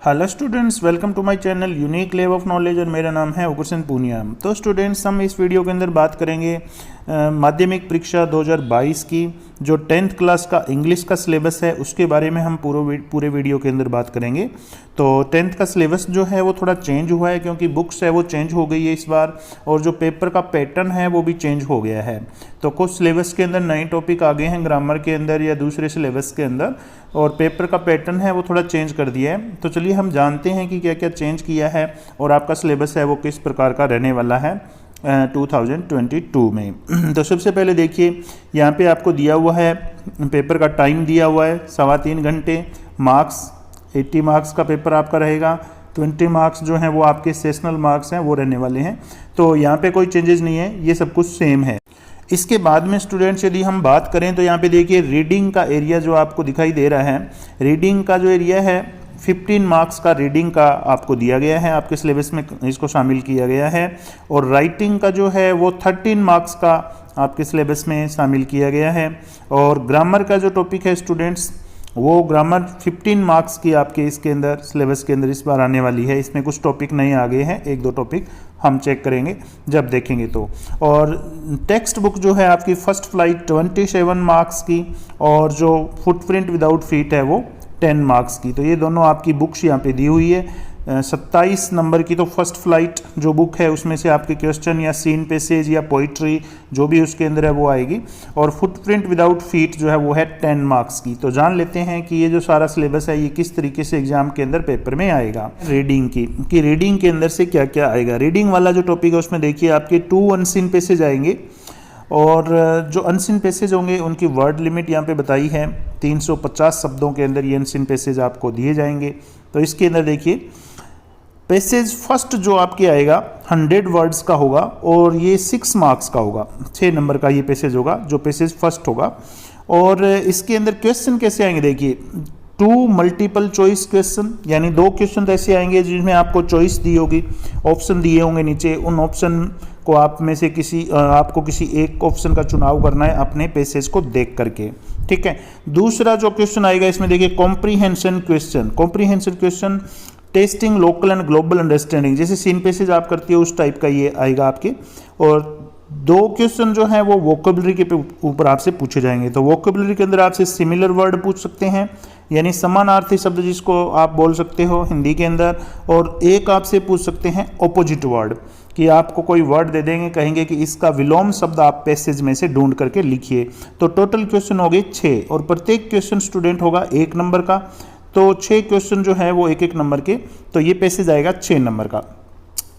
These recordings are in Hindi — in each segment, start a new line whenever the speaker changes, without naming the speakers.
Hello students, welcome to my channel unique level of knowledge और मेरा नाम है उग्रसेन पूनिया। तो स्टूडेंट्स, हम इस वीडियो के अंदर बात करेंगे माध्यमिक परीक्षा 2022 की जो 10th क्लास का इंग्लिश का सिलेबस है उसके बारे में हम पूरे वीडियो के अंदर बात करेंगे। तो 10th का सिलेबस जो है वो थोड़ा चेंज हुआ है क्योंकि बुक्स है वो चेंज हो गई है इस बार, और जो पेपर का पैटर्न है वो भी चेंज हो गया है। तो कुछ सिलेबस के अंदर नए टॉपिक आ गए हैं ग्रामर के अंदर या दूसरे सिलेबस के अंदर, और पेपर का पैटर्न है वो थोड़ा चेंज कर दिया है। तो चलिए हम जानते हैं कि क्या क्या चेंज किया है और आपका सिलेबस है वो किस प्रकार का रहने वाला है 2022 में। तो सबसे पहले देखिए, यहाँ पे आपको दिया हुआ है पेपर का टाइम दिया हुआ है 3.25 घंटे। मार्क्स 80 मार्क्स का पेपर आपका रहेगा। 20 मार्क्स जो हैं वो आपके सेशनल मार्क्स हैं वो रहने वाले हैं। तो यहाँ पे कोई चेंजेस नहीं है, ये सब कुछ सेम है। इसके बाद में स्टूडेंट्स यदि हम बात करें तो यहाँ पे देखिए रीडिंग का एरिया जो आपको दिखाई दे रहा है, रीडिंग का जो एरिया है 15 मार्क्स का रीडिंग का आपको दिया गया है, आपके सिलेबस में इसको शामिल किया गया है। और राइटिंग का जो है वो 13 मार्क्स का आपके सिलेबस में शामिल किया गया है। और ग्रामर का जो टॉपिक है स्टूडेंट्स, वो ग्रामर 15 मार्क्स की आपके इसके अंदर सिलेबस के अंदर इस बार आने वाली है। इसमें कुछ टॉपिक नए आ गए हैं, एक दो टॉपिक हम चेक करेंगे जब देखेंगे तो। और टेक्स्ट बुक जो है आपकी फर्स्ट फ्लाइट 27 मार्क्स की, और जो फुटप्रिंट विदाउट फीट है वो 10 मार्क्स की। तो ये दोनों आपकी बुक्स यहाँ पे दी हुई है। 27 नंबर की तो फर्स्ट फ्लाइट जो बुक है उसमें से आपके क्वेश्चन या सीन पैसेज या पोइट्री जो भी उसके अंदर है वो आएगी। और फुटप्रिंट विदाउट फीट जो है वो है 10 मार्क्स की। तो जान लेते हैं कि ये जो सारा सिलेबस है ये किस तरीके से एग्जाम के अंदर पेपर में आएगा। रीडिंग की कि रीडिंग के अंदर से क्या क्या आएगा। रीडिंग वाला जो टॉपिक है उसमें देखिए आपके 2 अनसीन पैसेज आएंगे, और जो अनसीन पैसेज होंगे उनकी वर्ड लिमिट यहाँ पे बताई है 350 शब्दों के अंदर ये अनसीन पैसेज आपको दिए जाएंगे। तो इसके अंदर देखिए पैसेज फर्स्ट जो आपके आएगा 100 वर्ड्स का होगा, और ये 6 मार्क्स का होगा, 6 नंबर का ये पैसेज होगा जो पैसेज फर्स्ट होगा। और इसके अंदर क्वेश्चन कैसे आएंगे देखिए, 2 मल्टीपल चॉइस क्वेश्चन, यानी 2 क्वेश्चन ऐसे आएंगे जिसमें आपको चॉइस दी होगी, ऑप्शन दिए होंगे नीचे, उन ऑप्शन को आप में से आपको किसी एक ऑप्शन का चुनाव करना है अपने पैसेज को देख करके, ठीक है। दूसरा जो क्वेश्चन आएगा इसमें देखिए comprehension question. Comprehension question testing local and global understanding, जैसे सीन पैसेज आप करती है उस टाइप का ये आएगा आपके। और 2 क्वेश्चन जो है वो वोकेबलरी के ऊपर आपसे पूछे जाएंगे। तो वोकेबलरी के अंदर आपसे सिमिलर वर्ड पूछ सकते हैं, यानी समानार्थी शब्द जिसको आप बोल सकते हो हिंदी के अंदर। और एक आपसे पूछ सकते हैं ऑपोजिट वर्ड, कि आपको कोई वर्ड दे देंगे, कहेंगे कि इसका विलोम शब्द आप पैसेज में से ढूंढ करके लिखिए। तो टोटल क्वेश्चन हो गए 6, और प्रत्येक क्वेश्चन स्टूडेंट होगा 1 नंबर का। तो 6 क्वेश्चन जो है वो 1-1 नंबर के। तो ये पैसेज आएगा 6 नंबर का।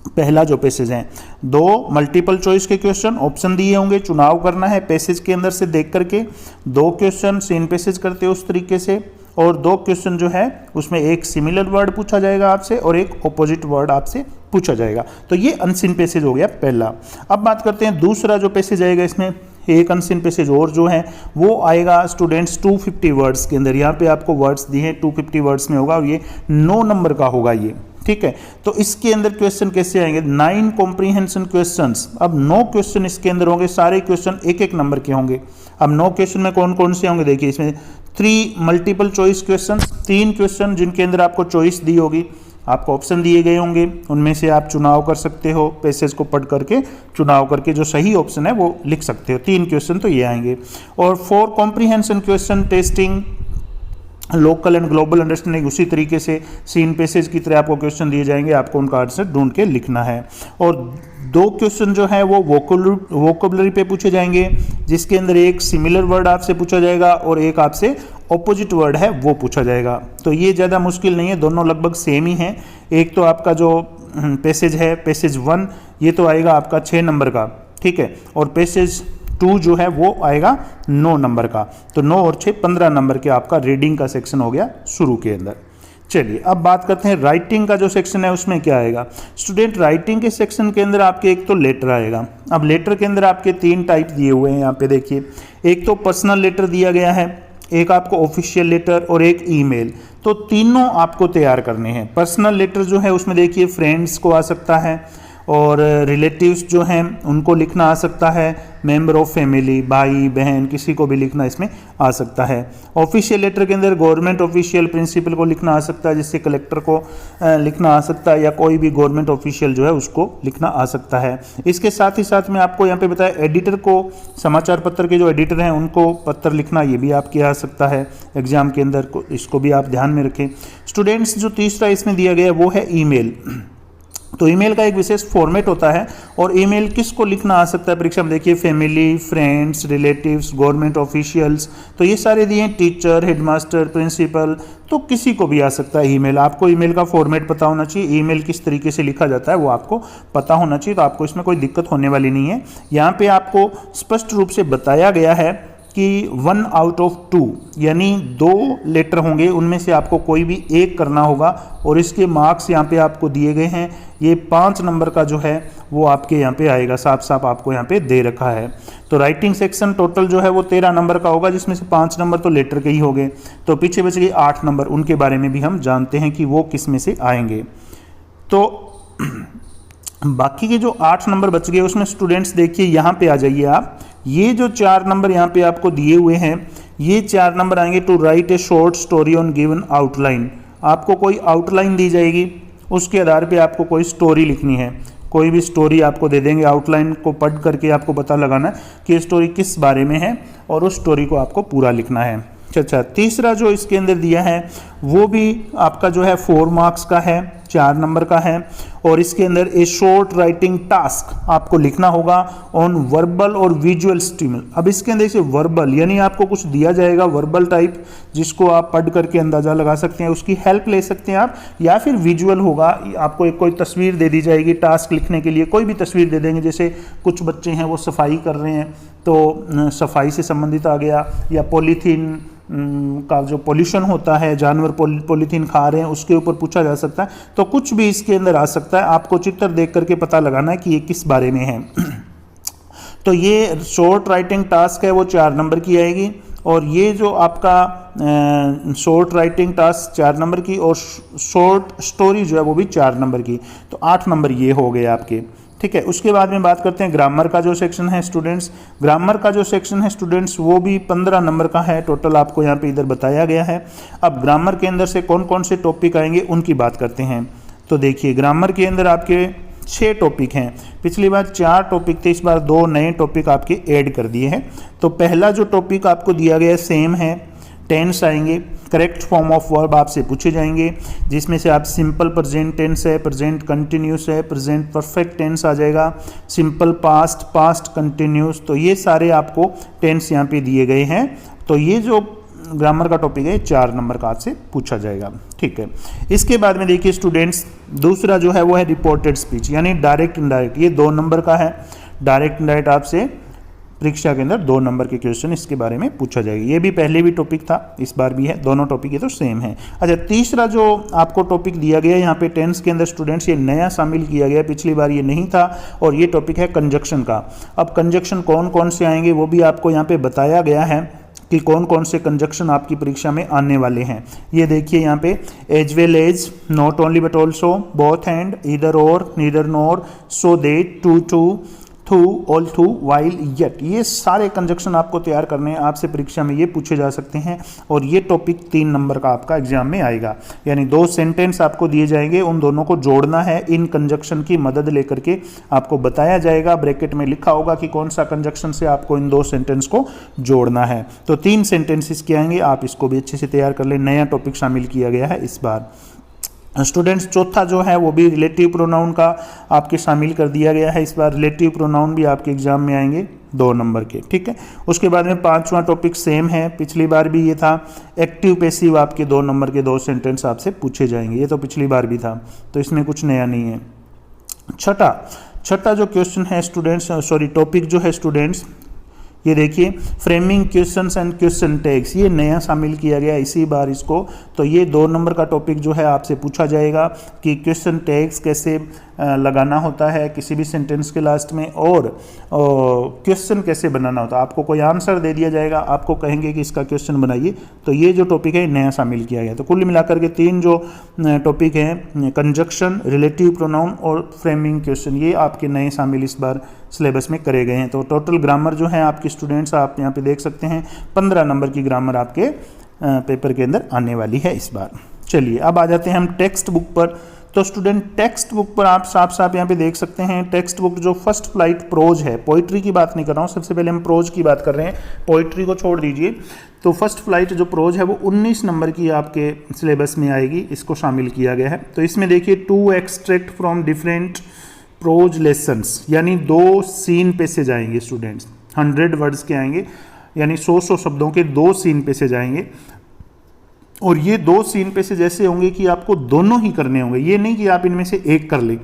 पहला जो पैसेज है 2 मल्टीपल चॉइस के क्वेश्चन, ऑप्शन दिए होंगे, चुनाव करना है पैसेज के अंदर से देख करके। 2 क्वेश्चन सीन पैसेज करते हैं उस तरीके से, और 2 क्वेश्चन जो है उसमें एक सिमिलर वर्ड पूछा जाएगा आपसे और एक ऑपोजिट वर्ड आपसे पूछा जाएगा। तो ये अनसीन पैसेज हो गया पहला। अब बात करते हैं दूसरा जो पैसेज आएगा, इसमें एक अनसीन पैसेज और जो है वो आएगा स्टूडेंट्स 250 वर्ड्स के अंदर। यहाँ पे आपको वर्ड्स दिए हैं 250 वर्ड्स में होगा, और ये 9 नंबर का होगा ये, ठीक है। तो इसके अंदर क्वेश्चन कैसे आएंगे, 9 कॉम्प्रीहेंशन क्वेश्चंस। अब 9 क्वेश्चन इसके अंदर होंगे, सारे क्वेश्चन 1-1 नंबर के होंगे। अब 9 क्वेश्चन में कौन कौन से होंगे देखिए, इसमें 3 मल्टीपल चॉइस क्वेश्चन, 3 क्वेश्चन जिनके अंदर आपको चॉइस दी होगी, आपको ऑप्शन दिए गए होंगे, उनमें से आप चुनाव कर सकते हो, पैसेज को पढ़ करके चुनाव करके जो सही ऑप्शन है वो लिख सकते हो। 3 क्वेश्चन तो ये आएंगे। और 4 comprehension question testing local and global understanding, उसी तरीके से सीन पैसेज की तरह आपको क्वेश्चन दिए जाएंगे, आपको उनका आंसर ढूंढ के लिखना है। और 2 क्वेश्चन जो है वो वोकेबलरी पे पूछे जाएंगे, जिसके अंदर एक सिमिलर वर्ड आपसे पूछा जाएगा और एक आपसे ऑपोजिट वर्ड है वो पूछा जाएगा। तो ये ज़्यादा मुश्किल नहीं है, दोनों लगभग सेम ही हैं। एक तो आपका जो पैसेज है पैसेज 1, ये तो आएगा आपका 6 नंबर का, ठीक है। और पैसेज 2 जो है वो आएगा 9 नंबर का। तो 9 और 6 15 नंबर के आपका रीडिंग का सेक्शन हो गया शुरू के अंदर। चलिए अब बात करते हैं राइटिंग का जो सेक्शन है उसमें क्या आएगा। स्टूडेंट राइटिंग के सेक्शन के अंदर आपके एक तो लेटर आएगा। अब लेटर के अंदर आपके 3 टाइप दिए हुए हैं यहाँ पे देखिए। एक तो पर्सनल लेटर दिया गया है, एक आपको ऑफिशियल लेटर और एक ईमेल। तो तीनों आपको तैयार करने हैं। पर्सनल लेटर जो है उसमें देखिए फ्रेंड्स को आ सकता है, और रिलेटिव्स जो हैं उनको लिखना आ सकता है, मेंबर ऑफ फैमिली, भाई बहन, किसी को भी लिखना इसमें आ सकता है। ऑफिशियल लेटर के अंदर गवर्नमेंट ऑफिशियल प्रिंसिपल को लिखना आ सकता है, जिससे कलेक्टर को लिखना आ सकता है, या कोई भी गवर्नमेंट ऑफिशियल जो है उसको लिखना आ सकता है। इसके साथ ही साथ में आपको यहाँ पे बताया एडिटर को, समाचार पत्र के जो एडिटर हैं उनको पत्र लिखना, ये भी आपके आ सकता है एग्जाम के अंदर, इसको भी आप ध्यान में रखें। स्टूडेंट्स जो तीसरा इसमें दिया गया वो है ईमेल। तो ईमेल का एक विशेष फॉर्मेट होता है, और ईमेल किसको लिखना आ सकता है परीक्षा में, देखिए family, friends, relatives, government officials, तो ये सारे दिए हैं, टीचर, हेडमास्टर, प्रिंसिपल, तो किसी को भी आ सकता है ईमेल। आपको ईमेल का फॉर्मेट पता होना चाहिए, ईमेल किस तरीके से लिखा जाता है वो आपको पता होना चाहिए, तो आपको इसमें कोई दिक्कत होने वाली नहीं है। यहाँ पे आपको स्पष्ट रूप से बताया गया है कि 1 आउट ऑफ 2 यानी 2 लेटर होंगे, उनमें से आपको कोई भी एक करना होगा, और इसके मार्क्स यहाँ पे आपको दिए गए हैं। ये 5 नंबर का जो है वो आपके यहाँ पे आएगा, साफ साफ आपको यहाँ पे दे रखा है। तो राइटिंग सेक्शन टोटल जो है वो 13 नंबर का होगा, जिसमें से 5 नंबर तो लेटर के ही हो गए, तो पीछे बच गए 8 नंबर, उनके बारे में भी हम जानते हैं कि वो किस में से आएंगे। तो बाकी के जो 8 नंबर बच गए उसमें स्टूडेंट्स देखिए यहाँ पे आ जाइए आप, ये जो 4 नंबर यहाँ पे आपको दिए हुए हैं, ये 4 नंबर आएंगे to write a short story on given outline. आपको कोई आउटलाइन दी जाएगी, उसके आधार पे आपको कोई स्टोरी लिखनी है, कोई भी स्टोरी आपको दे देंगे, आउटलाइन को पढ़ करके आपको पता लगाना है कि ये स्टोरी किस बारे में है, और उस स्टोरी को आपको पूरा लिखना है। अच्छा, तीसरा जो इसके अंदर दिया है वो भी आपका जो है 4 मार्क्स का है, 4 नंबर का है, और इसके अंदर ए शॉर्ट राइटिंग टास्क आपको लिखना होगा ऑन वर्बल और विजुअल स्टिमुल। अब इसके अंदर से वर्बल यानी आपको कुछ दिया जाएगा वर्बल टाइप, जिसको आप पढ़ करके अंदाज़ा लगा सकते हैं, उसकी हेल्प ले सकते हैं आप, या फिर विजुअल होगा, आपको एक कोई तस्वीर दे दी जाएगी टास्क लिखने के लिए, कोई भी तस्वीर दे देंगे, जैसे कुछ बच्चे हैं वो सफाई कर रहे हैं तो सफाई से संबंधित आ गया, या पॉलीथीन का जो पोल्यूशन होता है, जानवर पॉलीथीन खा रहे हैं, उसके ऊपर पूछा जा सकता है, तो कुछ भी इसके अंदर आ सकता है। आपको चित्र देख करके पता लगाना है कि ये किस बारे में है। तो ये शॉर्ट राइटिंग टास्क है वो 4 नंबर की आएगी, और ये जो आपका शॉर्ट राइटिंग टास्क 4 नंबर की, और शॉर्ट स्टोरी जो है वो भी 4 नंबर की, तो 8 नंबर ये हो गए आपके। ठीक है, उसके बाद में बात करते हैं ग्रामर का जो सेक्शन है स्टूडेंट्स। ग्रामर का जो सेक्शन है स्टूडेंट्स वो भी 15 नंबर का है, टोटल आपको यहाँ पे इधर बताया गया है। अब ग्रामर के अंदर से कौन कौन से टॉपिक आएंगे उनकी बात करते हैं। तो देखिए ग्रामर के अंदर आपके 6 टॉपिक हैं, पिछली बार 4 टॉपिक थे, इस बार 2 नए टॉपिक आपके ऐड कर दिए हैं। तो पहला जो टॉपिक आपको दिया गया है सेम है, टेंस आएंगे, करेक्ट फॉर्म ऑफ वर्ब आपसे पूछे जाएंगे, जिसमें से आप सिंपल प्रेजेंट टेंस है, प्रेजेंट कंटिन्यूस है, प्रेजेंट परफेक्ट टेंस आ जाएगा, सिंपल पास्ट, पास्ट कंटिन्यूस, तो ये सारे आपको टेंस यहाँ पे दिए गए हैं। तो ये जो ग्रामर का टॉपिक है 4 नंबर का आपसे पूछा जाएगा। ठीक है, इसके बाद में देखिए स्टूडेंट्स दूसरा जो है वो है रिपोर्टेड स्पीच, यानी डायरेक्ट इनडायरेक्ट, ये 2 नंबर का है। डायरेक्ट इनडायरेक्ट आपसे परीक्षा के अंदर 2 नंबर के क्वेश्चन इसके बारे में पूछा जाएगा। ये भी पहले भी टॉपिक था, इस बार भी है, दोनों टॉपिक ये तो सेम है। अच्छा, तीसरा जो आपको टॉपिक दिया गया है यहाँ पे टेंस के अंदर स्टूडेंट्स, ये नया शामिल किया गया, पिछली बार ये नहीं था, और ये टॉपिक है कंजक्शन का। अब कंजक्शन कौन कौन से आएंगे वो भी आपको यहाँ पे बताया गया है कि कौन कौन से कंजक्शन आपकी परीक्षा में आने वाले हैं। ये देखिए यहाँ पे as well as, not only but also, both and, either और, neither nor, so that, to to, through, all through, while, yet, ये सारे कंजक्शन आपको तैयार करने हैं, आपसे परीक्षा में ये पूछे जा सकते हैं। और ये टॉपिक 3 नंबर का आपका एग्जाम में आएगा, यानी 2 सेंटेंस आपको दिए जाएंगे, उन दोनों को जोड़ना है, इन कंजक्शन की मदद लेकर के आपको बताया जाएगा, ब्रैकेट में लिखा होगा कि कौन सा कंजक्शन से आपको इन 2 सेंटेंस को जोड़ना है। तो 3 सेंटेंसेस के आएंगे, आप इसको भी अच्छे से तैयार कर लें, नया टॉपिक शामिल किया गया है इस बार। स्टूडेंट्स चौथा जो है वो भी रिलेटिव प्रोनाउन का आपके शामिल कर दिया गया है, इस बार रिलेटिव प्रोनाउन भी आपके एग्जाम में आएंगे 2 नंबर के। ठीक है, उसके बाद में 5वां टॉपिक सेम है, पिछली बार भी ये था, एक्टिव पैसिव आपके 2 नंबर के 2 सेंटेंस आपसे पूछे जाएंगे, ये तो पिछली बार भी था, तो इसमें कुछ नया नहीं है। छठा जो क्वेश्चन है स्टूडेंट्स, सॉरी टॉपिक जो है स्टूडेंट्स, ये देखिए framing questions and question tags, ये नया शामिल किया गया इसी बार इसको। तो ये 2 नंबर का टॉपिक जो है आपसे पूछा जाएगा कि क्वेश्चन टैग्स कैसे लगाना होता है किसी भी सेंटेंस के लास्ट में, और क्वेश्चन कैसे बनाना होता है। आपको कोई आंसर दे दिया जाएगा, आपको कहेंगे कि इसका क्वेश्चन बनाइए। तो ये जो टॉपिक है नया शामिल किया गया। तो कुल मिलाकर के 3 जो टॉपिक हैं, कंजक्शन, रिलेटिव प्रोनाउन और फ्रेमिंग क्वेश्चन, ये आपके नए शामिल इस बार सिलेबस में करे गए हैं। तो टोटल ग्रामर जो है आपके स्टूडेंट्स, आप यहाँ पे देख सकते हैं 15 नंबर की ग्रामर आपके पेपर के अंदर आने वाली है इस बार। चलिए अब आ जाते हैं हम टेक्स्ट बुक पर। तो स्टूडेंट टेक्स्ट बुक पर आप साफ साफ यहाँ पे देख सकते हैं, टेक्स्ट बुक जो फर्स्ट फ्लाइट प्रोज है, पोइट्री की बात नहीं कर रहा हूँ, सबसे पहले हम प्रोज की बात कर रहे हैं, पोइट्री को छोड़ दीजिए। तो फर्स्ट फ्लाइट जो प्रोज है वो 19 नंबर की आपके सिलेबस में आएगी, इसको शामिल किया गया है। तो इसमें देखिए 2 extract from different prose lessons, यानी 2 सीन पैसेज आएंगे स्टूडेंट्स, 100 वर्ड्स के आएंगे, यानी 100 शब्दों के 2 सीन पैसेज आएंगे। और ये 2 सीन पैसेज ऐसे होंगे कि आपको दोनों ही करने होंगे, ये नहीं कि आप इनमें से एक कर लें।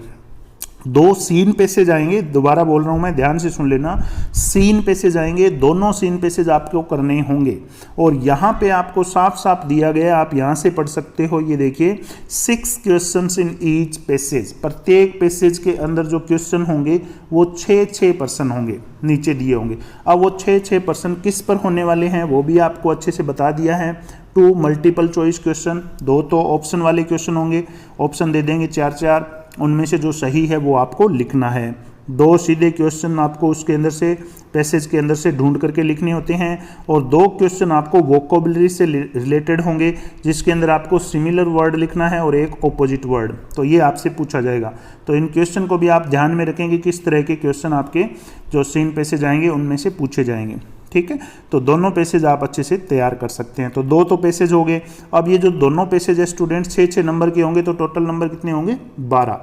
2 सीन पैसेज आएंगे, दोबारा बोल रहा हूं मैं, ध्यान से सुन लेना, सीन पैसेज आएंगे, दोनों सीन पैसेज आपको करने होंगे। और यहाँ पे आपको साफ साफ दिया गया, आप यहाँ से पढ़ सकते हो, ये देखिए 6 क्वेश्चंस इन ईच पैसेज, प्रत्येक पैसेज के अंदर जो क्वेश्चन होंगे वो 6 पर्सन होंगे, नीचे दिए होंगे। अब वो 6 पर्सन किस पर होने वाले हैं वो भी आपको अच्छे से बता दिया है। 2 मल्टीपल चॉइस क्वेश्चन, 2 तो ऑप्शन वाले क्वेश्चन होंगे, ऑप्शन दे देंगे 4, उनमें से जो सही है वो आपको लिखना है। 2 सीधे क्वेश्चन आपको उसके अंदर से, पैसेज के अंदर से ढूंढ करके लिखने होते हैं, और 2 क्वेश्चन आपको वोकेबुलरी से रिलेटेड होंगे, जिसके अंदर आपको सिमिलर वर्ड लिखना है और एक ऑपोजिट वर्ड। तो ये आपसे पूछा जाएगा। तो इन क्वेश्चन को भी आप ध्यान में रखेंगे, किस तरह के क्वेश्चन आपके जो सीन पैसेज आएंगे उनमें से पूछे जाएंगे, ठीक है। तो दोनों पैसेज आप अच्छे से तैयार कर सकते हैं। तो 2 तो पैसेज हो गए। अब ये जो दोनों पैसेज है स्टूडेंट्स 6 नंबर के होंगे, तो टोटल नंबर कितने होंगे? 12।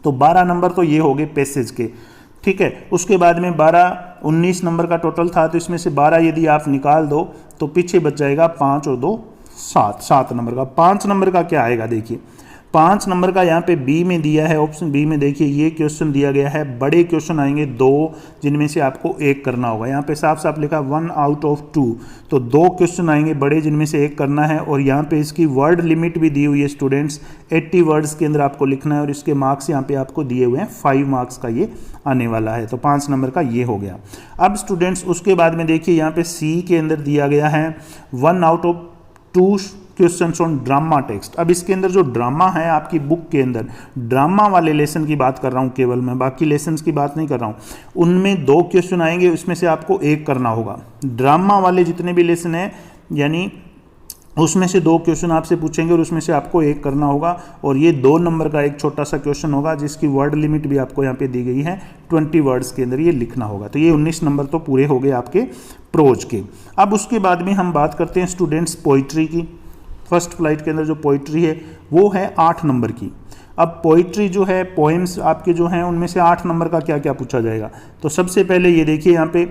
तो 12 नंबर तो ये हो गए पैसेज के, ठीक है। उसके बाद में 19 नंबर का टोटल था, तो इसमें से 12 यदि आप निकाल दो तो पीछे बच जाएगा 5 और 2 7 नंबर का। 5 नंबर का क्या आएगा देखिए, 5 नंबर का यहाँ पे बी में दिया है, ऑप्शन बी में देखिए ये क्वेश्चन दिया गया है। बड़े क्वेश्चन आएंगे 2, जिनमें से आपको एक करना होगा। यहाँ पे साफ साफ लिखा 1 आउट ऑफ 2, तो 2 क्वेश्चन आएंगे बड़े, जिनमें से एक करना है। और यहाँ पे इसकी वर्ड लिमिट भी दी हुई है स्टूडेंट्स, 80 वर्ड्स के अंदर आपको लिखना है, और इसके मार्क्स यहाँ पे आपको दिए हुए हैं, 5 मार्क्स का ये आने वाला है। तो 5 नंबर का ये हो गया। अब स्टूडेंट्स उसके बाद में देखिए यहाँ पे सी के अंदर दिया गया है 1 out of 2 questions on drama text. अब इसके अंदर जो ड्रामा है आपकी बुक के अंदर, ड्रामा वाले लेसन की बात कर रहा हूं केवल मैं, बाकी लेसन्स की बात नहीं कर रहा हूं। उनमें 2 क्वेश्चन आएंगे, उसमें से आपको एक करना होगा। ड्रामा वाले जितने भी लेसन हैं, यानी उसमें से 2 क्वेश्चन आपसे पूछेंगे और उसमें से आपको एक करना होगा। और ये 2 नंबर का एक छोटा सा क्वेश्चन होगा, जिसकी वर्ड लिमिट भी आपको यहाँ पे दी गई है, 20 वर्ड्स के अंदर ये लिखना होगा। तो ये 19 नंबर तो पूरे हो गए आपके प्रोज के। अब उसके बाद में हम बात करते हैं स्टूडेंट्स पोइट्री की। फर्स्ट फ्लाइट के अंदर जो पोइट्री है वो है 8 नंबर की। अब पोइट्री जो है, पोएम्स आपके जो हैं, उनमें से 8 नंबर का क्या क्या पूछा जाएगा। तो सबसे पहले ये देखिए यहाँ पे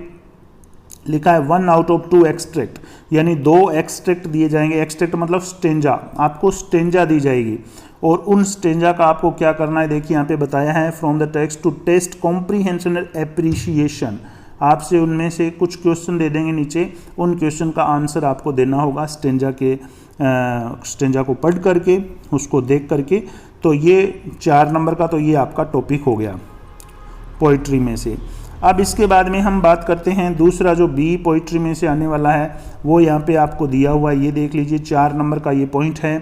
लिखा है 1 आउट ऑफ 2 एक्सट्रैक्ट, यानी 2 एक्सट्रैक्ट दिए जाएंगे। एक्सट्रैक्ट मतलब स्टेंजा, आपको स्टेंजा दी जाएगी, और उन स्टेंजा का आपको क्या करना है देखिए यहाँ पे बताया है, from the text to test comprehension and appreciation. आपसे उनमें से कुछ क्वेश्चन दे देंगे नीचे, उन क्वेश्चन का आंसर आपको देना होगा स्टेंजा के, स्टेंजा को पढ़ करके, उसको देख करके। तो ये 4 नंबर का तो ये आपका टॉपिक हो गया पोइट्री में से। अब इसके बाद में हम बात करते हैं दूसरा जो बी पोइट्री में से आने वाला है, वो यहाँ पे आपको दिया हुआ है, ये देख लीजिए 4 नंबर का ये पॉइंट है।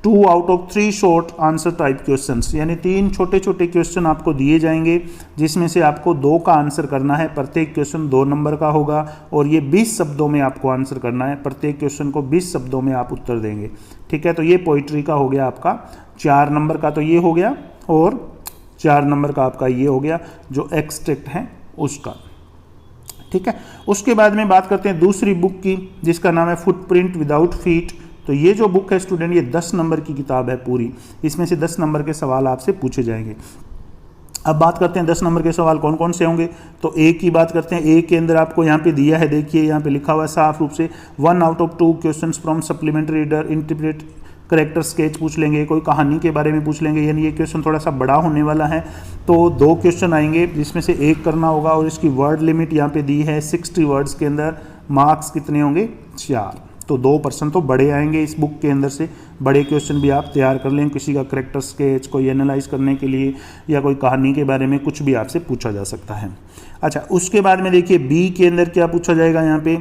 2 out of 3 short answer type questions, यानी 3 छोटे छोटे क्वेश्चन आपको दिए जाएंगे, जिसमें से आपको 2 का आंसर करना है। प्रत्येक क्वेश्चन 2 नंबर का होगा, और ये 20 शब्दों में आपको आंसर करना है। प्रत्येक क्वेश्चन को 20 शब्दों में आप उत्तर देंगे, ठीक है। तो ये पोइट्री का हो गया आपका 4 नंबर का, तो ये हो गया, और 4 नंबर का आपका ये हो गया जो एक्सट्रैक्ट है उसका, ठीक है। उसके बाद में बात करते हैं दूसरी बुक की, जिसका नाम है फुटप्रिंट विदाउट फीट। तो ये जो बुक है स्टूडेंट, ये 10 नंबर की किताब है पूरी, इसमें से 10 नंबर के सवाल आपसे पूछे जाएंगे। अब बात करते हैं 10 नंबर के सवाल कौन कौन से होंगे। तो ए की बात करते हैं। ए के अंदर आपको यहाँ पे दिया है, देखिए यहाँ पे लिखा हुआ है साफ रूप से 1 out of 2 questions from supplementary reader interpret character sketch पूछ लेंगे, कोई कहानी के बारे में पूछ लेंगे, यानी ये क्वेश्चन थोड़ा सा बड़ा होने वाला है। तो 2 क्वेश्चन आएंगे जिसमें से एक करना होगा, और इसकी वर्ड लिमिट यहाँ पे दी है 60 वर्ड्स के अंदर। मार्क्स कितने होंगे? 4। तो 2% तो बड़े आएंगे इस बुक के अंदर से। बड़े क्वेश्चन भी आप तैयार कर लें, किसी का करेक्टर स्केच, कोई एनालाइज करने के लिए, या कोई कहानी के बारे में कुछ भी आपसे पूछा जा सकता है। अच्छा, उसके बाद में देखिए बी के अंदर क्या पूछा जाएगा, यहाँ पे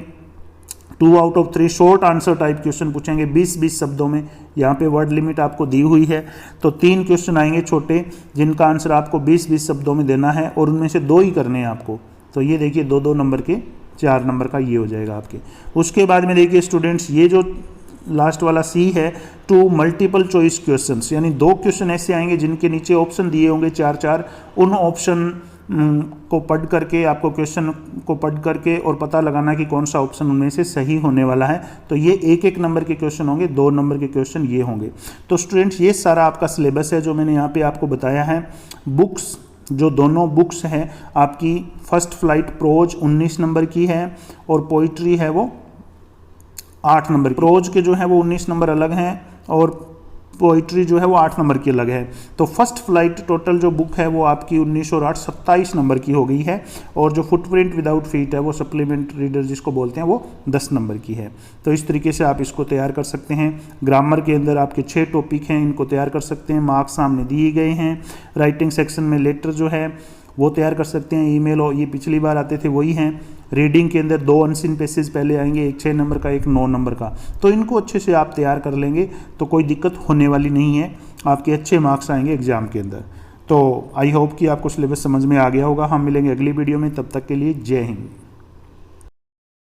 2 out of 3 short answer type question पूछेंगे 20-20 शब्दों में। यहाँ पे वर्ड लिमिट आपको दी हुई है, तो 3 क्वेश्चन आएंगे छोटे, जिनका आंसर आपको 20-20 शब्दों में देना है, और उनमें से 2 ही करने हैं आपको। तो ये देखिए 2-2 नंबर के, 4 नंबर का ये हो जाएगा आपके। उसके बाद में देखिए स्टूडेंट्स, ये जो लास्ट वाला सी है, 2 मल्टीपल चॉइस क्वेश्चंस, यानी 2 क्वेश्चन ऐसे आएंगे जिनके नीचे ऑप्शन दिए होंगे 4-4। उन ऑप्शन को पढ़ करके, आपको क्वेश्चन को पढ़ करके और पता लगाना कि कौन सा ऑप्शन उनमें से सही होने वाला है। तो ये 1-1 नंबर के क्वेश्चन होंगे, 2 नंबर के क्वेश्चन ये होंगे। तो स्टूडेंट्स, ये सारा आपका सिलेबस है जो मैंने यहाँ पे आपको बताया है। बुक्स, जो दोनों बुक्स हैं आपकी, फर्स्ट फ्लाइट प्रोज 19 नंबर की है, और पोइट्री है वो 8 नंबर। प्रोज के जो है वो 19 नंबर अलग हैं, और पोइट्री जो है वो 8 नंबर की अलग है। तो फर्स्ट फ्लाइट टोटल जो बुक है वो आपकी 19 और 8 27 नंबर की हो गई है, और जो फुटप्रिंट विदाउट फीट है वो सप्लीमेंट रीडर जिसको बोलते हैं वो 10 नंबर की है। तो इस तरीके से आप इसको तैयार कर सकते हैं। ग्रामर के अंदर आपके 6 टॉपिक हैं, इनको तैयार कर सकते हैं, मार्क्स सामने दिए गए हैं। राइटिंग सेक्शन में लेटर जो है वो तैयार कर सकते हैं, ईमेल, और ये पिछली बार आते थे वही हैं। रीडिंग के अंदर 2 अनसीन पैसेज पहले आएंगे, एक 6 नंबर का, एक 9 नंबर का। तो इनको अच्छे से आप तैयार कर लेंगे तो कोई दिक्कत होने वाली नहीं है, आपके अच्छे मार्क्स आएंगे एग्जाम के अंदर। तो आई होप कि आपको सिलेबस समझ में आ गया होगा। हम मिलेंगे अगली वीडियो में, तब तक के लिए जय हिंद।